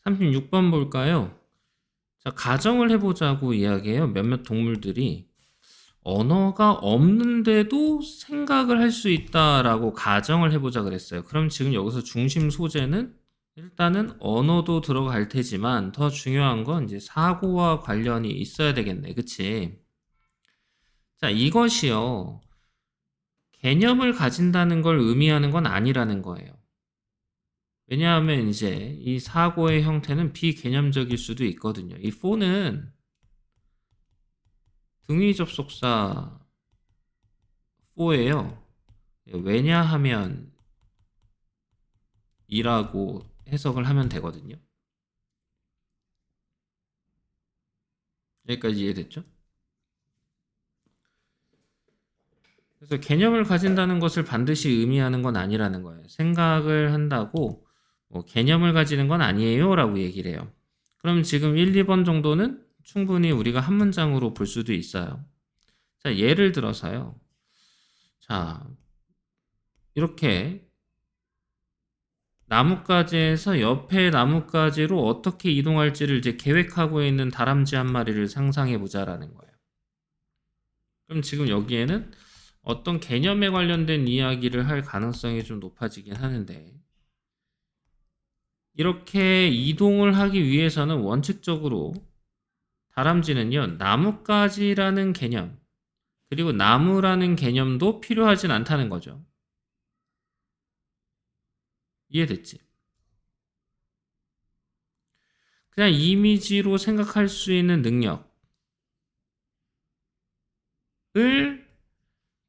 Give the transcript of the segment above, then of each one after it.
36번 볼까요? 자, 가정을 해보자고 이야기해요. 몇몇 동물들이 언어가 없는데도 생각을 할 수 있다라고 가정을 해보자 그랬어요. 그럼 지금 여기서 중심 소재는 일단은 언어도 들어갈 테지만 더 중요한 건 이제 사고와 관련이 있어야 되겠네. 그치? 자, 이것이요. 개념을 가진다는 걸 의미하는 건 아니라는 거예요. 왜냐하면 이제 이 사고의 형태는 비개념적일 수도 있거든요. 이 for는 등위 접속사 for예요. 왜냐하면 이라고 해석을 하면 되거든요. 여기까지 이해됐죠? 그래서 개념을 가진다는 것을 반드시 의미하는 건 아니라는 거예요. 생각을 한다고 뭐 개념을 가지는 건 아니에요 라고 얘기를 해요. 그럼 지금 1, 2번 정도는 충분히 우리가 한 문장으로 볼 수도 있어요. 자, 예를 들어서요. 자, 이렇게 나뭇가지에서 옆에 나뭇가지로 어떻게 이동할지를 이제 계획하고 있는 다람쥐 한 마리를 상상해 보자라는 거예요. 그럼 지금 여기에는 어떤 개념에 관련된 이야기를 할 가능성이 좀 높아지긴 하는데, 이렇게 이동을 하기 위해서는 원칙적으로 다람쥐는요, 나뭇가지라는 개념, 그리고 나무라는 개념도 필요하진 않다는 거죠. 이해됐지? 그냥 이미지로 생각할 수 있는 능력을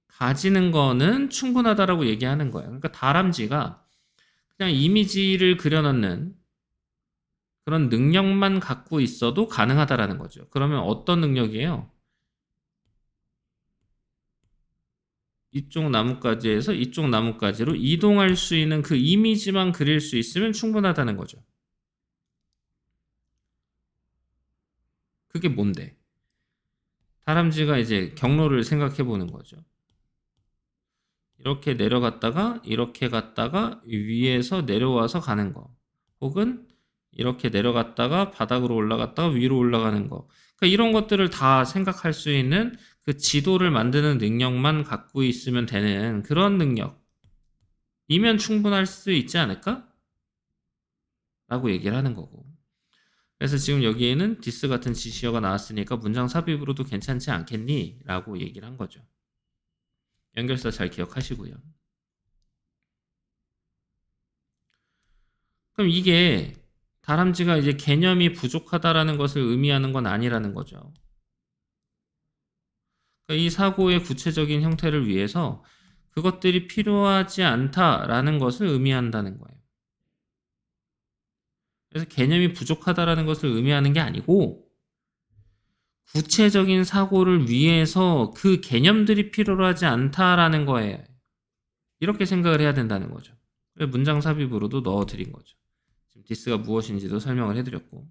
가지는 거는 충분하다라고 얘기하는 거예요. 그러니까 다람쥐가 그냥 이미지를 그려넣는 그런 능력만 갖고 있어도 가능하다라는 거죠. 그러면 어떤 능력이에요? 이쪽 나뭇가지에서 이쪽 나뭇가지로 이동할 수 있는 그 이미지만 그릴 수 있으면 충분하다는 거죠. 그게 뭔데? 다람쥐가 이제 경로를 생각해 보는 거죠. 이렇게 내려갔다가 이렇게 갔다가 위에서 내려와서 가는 거. 혹은 이렇게 내려갔다가 바닥으로 올라갔다가 위로 올라가는 거. 그러니까 이런 것들을 다 생각할 수 있는 그 지도를 만드는 능력만 갖고 있으면 되는 그런 능력이면 충분할 수 있지 않을까? 라고 얘기를 하는 거고. 그래서 지금 여기에는 this 같은 지시어가 나왔으니까 문장 삽입으로도 괜찮지 않겠니? 라고 얘기를 한 거죠. 연결사 잘 기억하시고요. 그럼 이게 다람쥐가 이제 개념이 부족하다라는 것을 의미하는 건 아니라는 거죠. 그러니까 이 사고의 구체적인 형태를 위해서 그것들이 필요하지 않다라는 것을 의미한다는 거예요. 그래서 개념이 부족하다라는 것을 의미하는 게 아니고 구체적인 사고를 위해서 그 개념들이 필요하지 않다라는 거예요. 이렇게 생각을 해야 된다는 거죠. 문장 삽입으로도 넣어드린 거죠. 지금 this가 무엇인지도 설명을 해드렸고,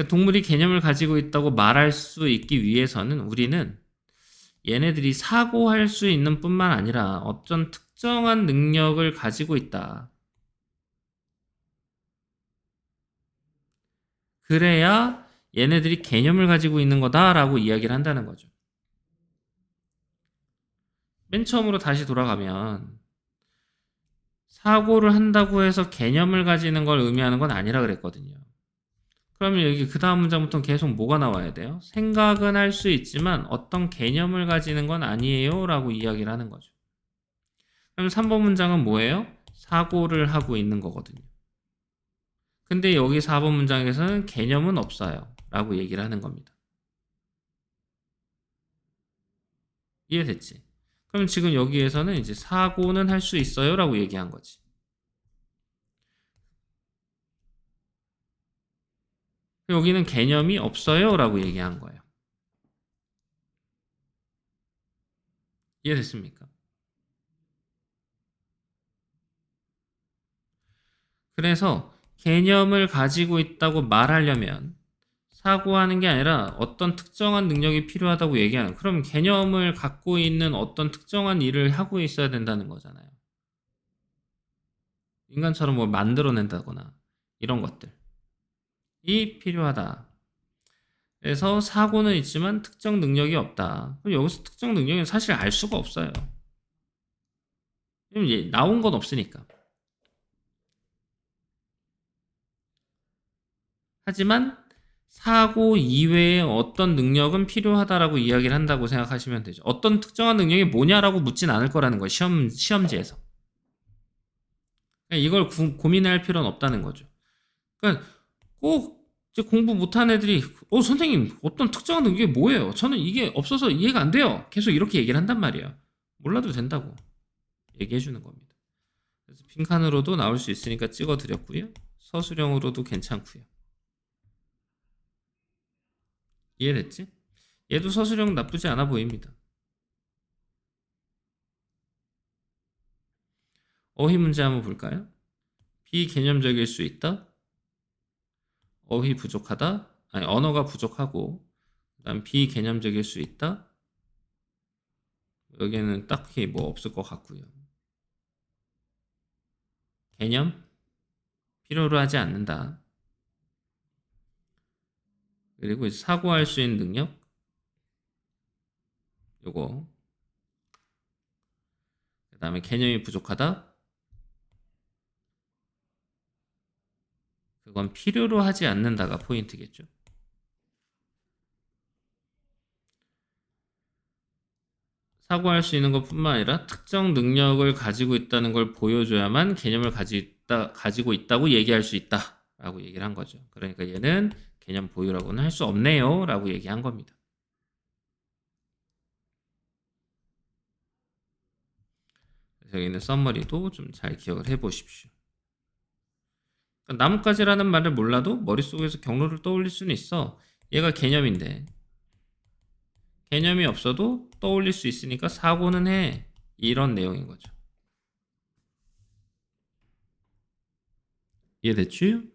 동물이 개념을 가지고 있다고 말할 수 있기 위해서는 우리는 얘네들이 사고할 수 있는 뿐만 아니라 어떤 특정한 능력을 가지고 있다. 그래야 얘네들이 개념을 가지고 있는 거다라고 이야기를 한다는 거죠. 맨 처음으로 다시 돌아가면 사고를 한다고 해서 개념을 가지는 걸 의미하는 건 아니라 그랬거든요. 그러면 여기 그 다음 문장부터 계속 뭐가 나와야 돼요? 생각은 할 수 있지만 어떤 개념을 가지는 건 아니에요 라고 이야기를 하는 거죠. 그럼 3번 문장은 뭐예요? 사고를 하고 있는 거거든요. 근데 여기 4번 문장에서는 개념은 없어요 라고 얘기를 하는 겁니다. 이해됐지? 그럼 지금 여기에서는 이제 사고는 할 수 있어요 라고 얘기한 거지. 여기는 개념이 없어요 라고 얘기한 거예요. 이해됐습니까? 그래서 개념을 가지고 있다고 말하려면 사고하는 게 아니라 어떤 특정한 능력이 필요하다고 얘기하는, 그럼 개념을 갖고 있는 어떤 특정한 일을 하고 있어야 된다는 거잖아요. 인간처럼 뭐 만들어낸다거나 이런 것들이 필요하다. 그래서 사고는 있지만 특정 능력이 없다. 그럼 여기서 특정 능력은 사실 알 수가 없어요. 왜냐면 나온 건 없으니까. 하지만 사고 이외에 어떤 능력은 필요하다라고 이야기를 한다고 생각하시면 되죠. 어떤 특정한 능력이 뭐냐라고 묻진 않을 거라는 거예요. 시험지에서. 이걸 고민할 필요는 없다는 거죠. 그러니까 꼭 이제 공부 못한 애들이 선생님 어떤 특정한 능력이 뭐예요? 저는 이게 없어서 이해가 안 돼요. 계속 이렇게 얘기를 한단 말이에요. 몰라도 된다고 얘기해 주는 겁니다. 그래서 빈칸으로도 나올 수 있으니까 찍어 드렸고요. 서술형으로도 괜찮고요. 이해됐지? 얘도 서술형 나쁘지 않아 보입니다. 어휘 문제 한번 볼까요? 비개념적일 수 있다. 어휘 부족하다. 아니, 언어가 부족하고 그다음 비개념적일 수 있다. 여기에는 딱히 뭐 없을 것 같고요. 개념 필요로 하지 않는다. 그리고 사고할 수 있는 능력 요거. 그다음에 개념이 부족하다. 그건 필요로 하지 않는다가 포인트겠죠. 사고할 수 있는 것뿐만 아니라 특정 능력을 가지고 있다는 걸 보여줘야만 개념을 가지고 있다고 얘기할 수 있다라고 얘기를 한 거죠. 그러니까 얘는 개념 보유라고는 할 수 없네요 라고 얘기한 겁니다. 그래서 여기는 썸머리도 좀 잘 기억을 해보십시오. 그러니까 나뭇가지라는 말을 몰라도 머릿속에서 경로를 떠올릴 수는 있어. 얘가 개념인데 개념이 없어도 떠올릴 수 있으니까 사고는 해. 이런 내용인 거죠. 이해됐죠?